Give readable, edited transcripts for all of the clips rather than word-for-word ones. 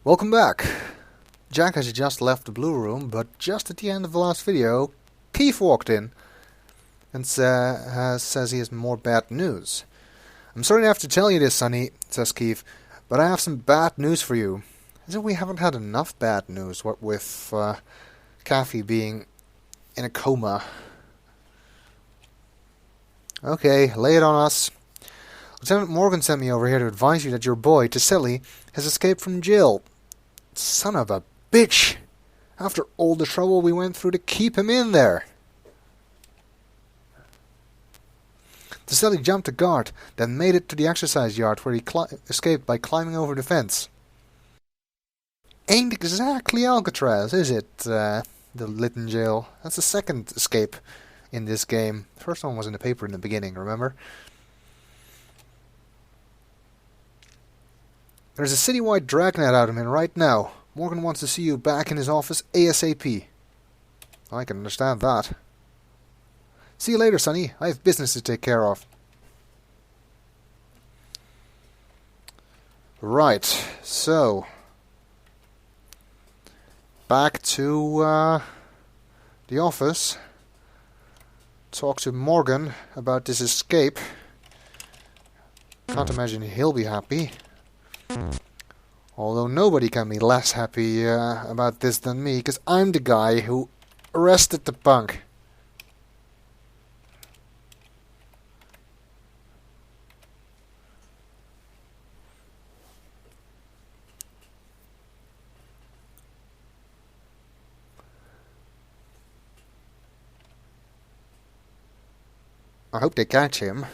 Welcome back. Jack has just left the blue room, but just at the end of the last video, Keith walked in and says he has more bad news. I'm sorry to have to tell you this, Sonny, says Keith, but I have some bad news for you. As if we haven't had enough bad news, what with Kathy being in a coma. Okay, lay it on us. Lieutenant Morgan sent me over here to advise you that your boy, Taselli, has escaped from jail. Son of a bitch! After all the trouble we went through to keep him in there. Taselli jumped a guard, then made it to the exercise yard where he escaped by climbing over the fence. Ain't exactly Alcatraz, is it, the Lytton jail? That's the second escape in this game. The first one was in the paper in the beginning, remember? There's a citywide dragnet out of him right now. Morgan wants to see you back in his office ASAP. I can understand that. See you later, Sonny. I have business to take care of. Right, so back to the office. Talk to Morgan about this escape. Can't imagine he'll be happy. Although nobody can be less happy about this than me, because I'm the guy who arrested the punk. I hope they catch him.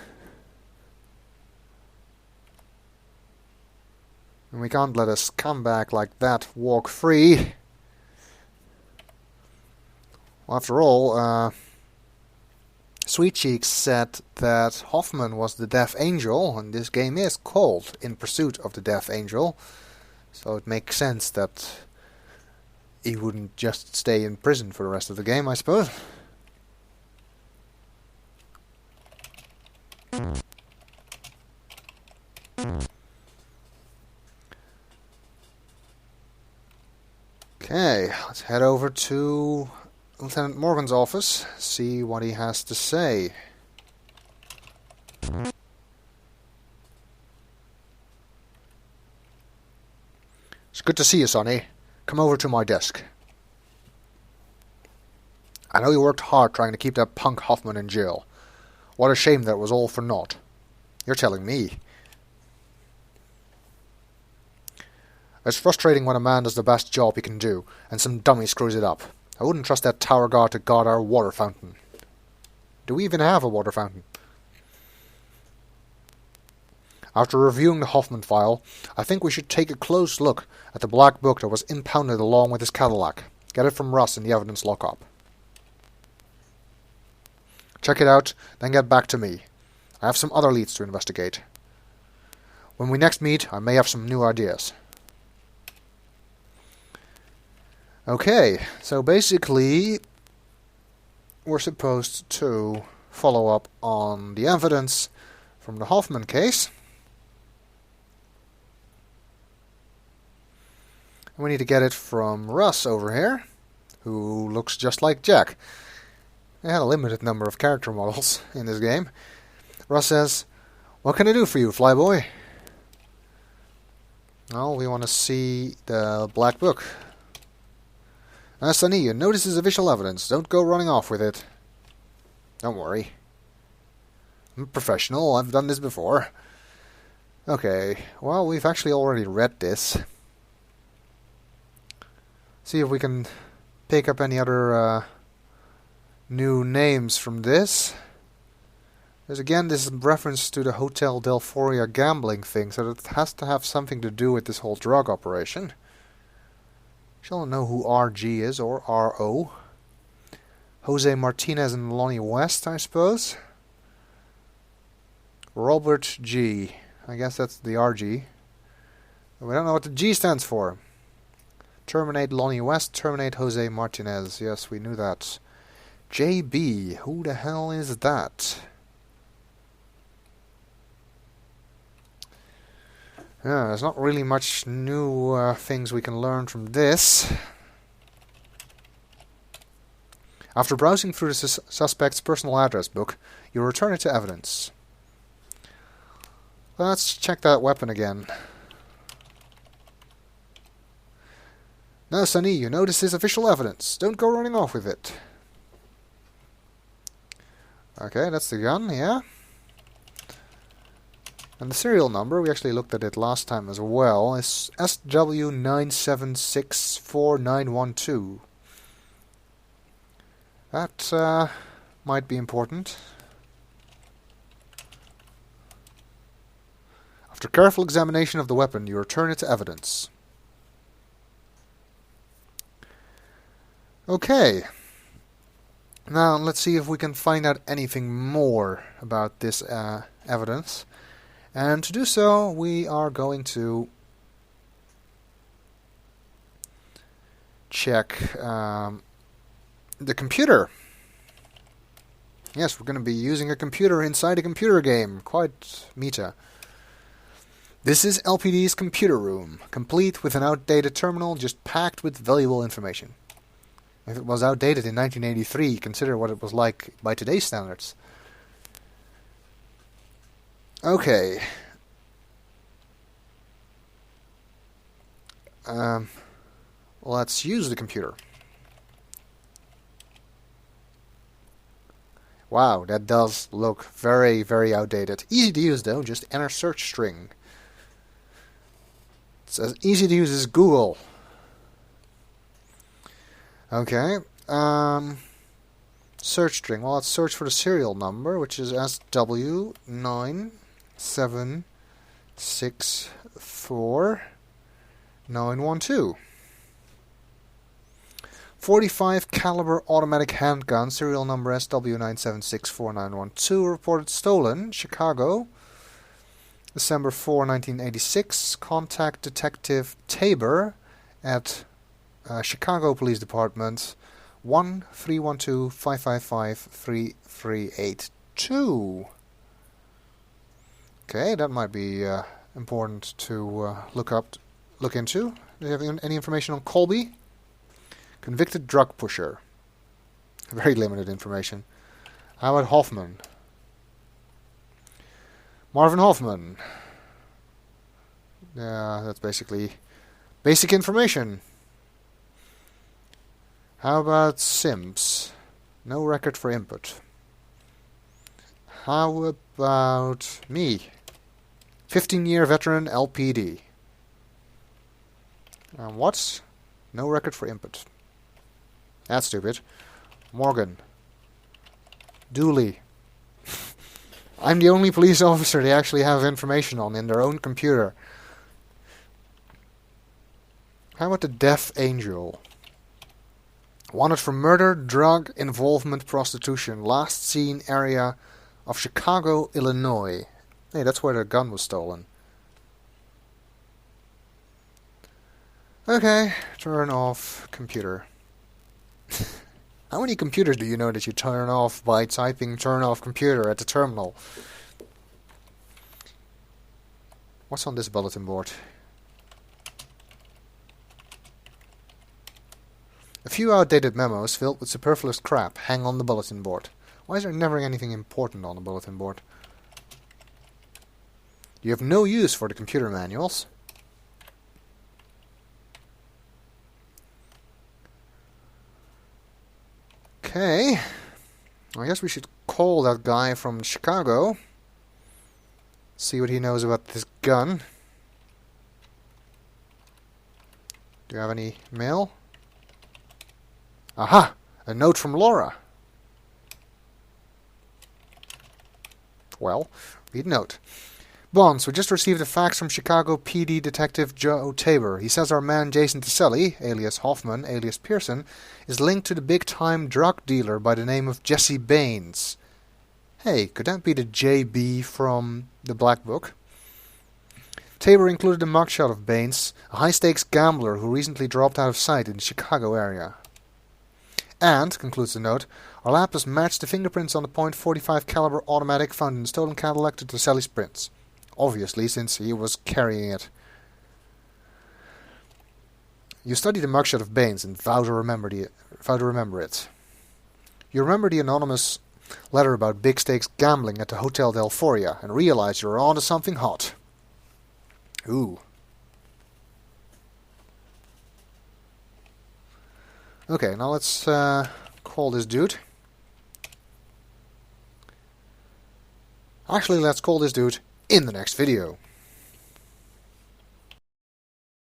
And we can't let a scumbag like that walk free. Well, after all, Sweet Cheeks said that Hoffman was the Death Angel, and this game is called In Pursuit of the Death Angel. So it makes sense that he wouldn't just stay in prison for the rest of the game, I suppose. Okay, let's head over to Lieutenant Morgan's office, see what he has to say. It's good to see you, Sonny. Come over to my desk. I know you worked hard trying to keep that punk Hoffman in jail. What a shame that it was all for naught. You're telling me. It's frustrating when a man does the best job he can do, and some dummy screws it up. I wouldn't trust that tower guard to guard our water fountain. Do we even have a water fountain? After reviewing the Hoffman file, I think we should take a close look at the black book that was impounded along with his Cadillac. Get it from Russ in the evidence lockup. Check it out, then get back to me. I have some other leads to investigate. When we next meet, I may have some new ideas. Okay, so basically we're supposed to follow up on the evidence from the Hoffman case. And we need to get it from Russ over here, who looks just like Jack. They had a limited number of character models in this game. Russ says, "What can I do for you, Flyboy?" Well, we want to see the black book. Sonny, you know this is official evidence. Don't go running off with it. Don't worry. I'm a professional. I've done this before. Okay, well, we've actually already read this. See if we can pick up any other new names from this. There's again this reference to the Hotel Delphoria gambling thing, so it has to have something to do with this whole drug operation. Shall know who RG is, or RO. Jose Martinez and Lonnie West, I suppose. Robert G. I guess that's the RG. We don't know what the G stands for. Terminate Lonnie West, terminate Jose Martinez. Yes, we knew that. JB. Who the hell is that? Yeah, there's not really much new things we can learn from this. After browsing through the suspect's personal address book, you return it to evidence. Let's check that weapon again. Now, Sonny, you know this is official evidence. Don't go running off with it. Okay, that's the gun, yeah. And the serial number, we actually looked at it last time as well, is SW9764912. That might be important. After careful examination of the weapon, you return it to evidence. Okay. Now, let's see if we can find out anything more about this evidence. And to do so, we are going to check the computer. Yes, we're going to be using a computer inside a computer game. Quite meta. This is LPD's computer room, complete with an outdated terminal just packed with valuable information. If it was outdated in 1983, consider what it was like by today's standards. Okay. Let's use the computer. Wow, that does look very, very outdated. Easy to use though, just enter search string. It's as easy to use as Google. Okay. Search string. Well, let's search for the serial number, which is SW9764912. 45 caliber automatic handgun, serial number SW9764912, reported stolen, Chicago, December 4, 1986. Contact Detective Tabor at Chicago Police Department 1-312-555-3382. Okay, that might be important to look into. Do you have any information on Colby? Convicted drug pusher. Very limited information. How about Hoffman? Marvin Hoffman. Yeah, that's basically basic information. How about Sims? No record for input. How about me? 15-year veteran LPD. What? No record for input. That's stupid. Morgan. Dooley. I'm the only police officer they actually have information on in their own computer. How about the Deaf Angel? Wanted for murder, drug, involvement, prostitution. Last seen area of Chicago, Illinois. Hey, that's where the gun was stolen. Okay, turn off computer. How many computers do you know that you turn off by typing turn off computer at the terminal? What's on this bulletin board? A few outdated memos filled with superfluous crap hang on the bulletin board. Why is there never anything important on the bulletin board? You have no use for the computer manuals. Okay, I guess we should call that guy from Chicago. See what he knows about this gun. Do you have any mail? Aha! A note from Laura. Well, read note. Bonds, we just received a fax from Chicago PD Detective Joe Tabor. He says our man Jason Tiselli, alias Hoffman, alias Pearson, is linked to the big-time drug dealer by the name of Jesse Baines. Hey, could that be the JB from the Black Book? Tabor included a mugshot of Baines, a high-stakes gambler who recently dropped out of sight in the Chicago area. And, concludes the note, our lab has matched the fingerprints on the .45 caliber automatic found in the stolen Cadillac to Tiselli's prints. obviously, since he was carrying it. You study the mugshot of Baines and vow to remember it. You remember the anonymous letter about big stakes gambling at the Hotel Delphoria and realize you're on to something hot. Ooh. Okay, now let's call this dude. Actually, let's call this dude in the next video.